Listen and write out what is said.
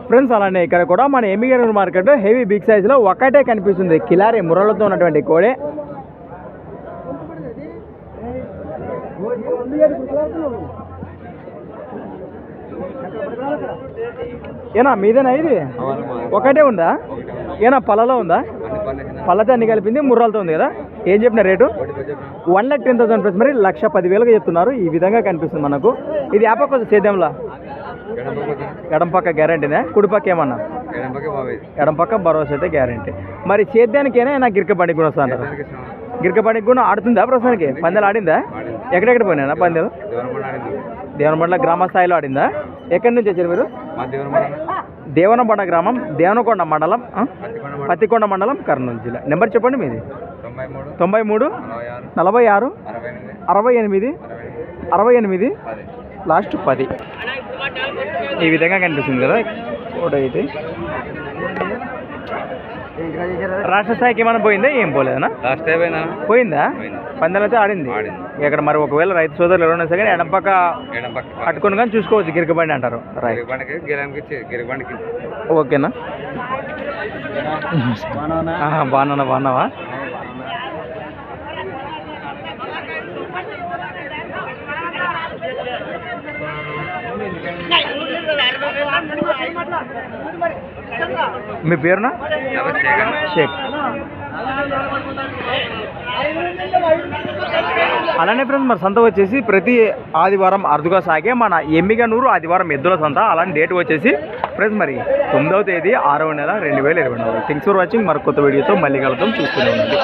Friends అలానే ఇక్కడ కూడా మన ఎమ్మిగనూరు మార్కెట్ హెవీ బిగ్ సైజులో ఒకటే కనిపిస్తుంది కిలారి ముర్రలతో ఉన్నటువంటి కోడే. ఏనా మీదేనా ఇది ఒకటే ఉందా? ఏనా పళ్ళలో ఉందా? పళ్ళతో అన్ని కలిపింది ముర్రాలతో ఉంది కదా. ఏం చెప్పిన రేటు? 1,10,000 రూపీస్. మరి 1,10,000 చెప్తున్నారు. ఈ విధంగా కనిపిస్తుంది మనకు. ఇది యాపక్క కొంచెం సేద్యంలా ఎడం పక్క గ్యారంటీనే, కుడి పక్క ఏమన్నా? ఎడం పక్క భరోసా అయితే గ్యారంటీ. మరి సేద్యానికేనా నాకు గిరికబండికి కూడా వస్తా అంటారు? గిరికబండికి కూడా ఆడుతుందా ప్రస్తుతానికి? పందెలు ఆడిందా? ఎక్కడెక్కడ పోయినా పందెలు? దేవనబండ గ్రామ స్థాయిలో ఆడిందా? ఎక్కడి నుంచి వచ్చారు మీరు? దేవనబండ గ్రామం, దేవనకొండ మండలం, పత్తికొండ మండలం, కర్నూలు జిల్లా. నెంబర్ చెప్పండి మీది. 93 46 68 68 లాస్ట్ 10. ఈ విధంగా కనిపిస్తుంది కదా ఫోటో అయితే. రాష్ట్ర స్థాయికి ఏమైనా పోయిందా? ఏం పోలేదనా? పోయిందా? పందెలు అయితే ఆడింది. ఇక్కడ మరి ఒకవేళ రైతు సోదరులు ఎవరైనా సరే ఎడం పక్క పట్టుకుని కానీ చూసుకోవచ్చు. గిరికబండి అంటారు. ఓకేనా? బాగున్నావా? మీ పేరునా? షేక్. అలానే ఫ్రెండ్స్ మరి సంత వచ్చేసి ప్రతి ఆదివారం అరుదుగా సాగే మన ఎమ్మిగనూరు ఆదివారం ఎద్దుల సంత. అలానే డేట్ వచ్చేసి ఫ్రెండ్స్ మరి 9వ తేదీ 6వ నెల 2024. Thanks for watching. మరి కొత్త వీడియోతో మళ్ళీ కలుద్దాం. చూస్తూనే ఉండండి.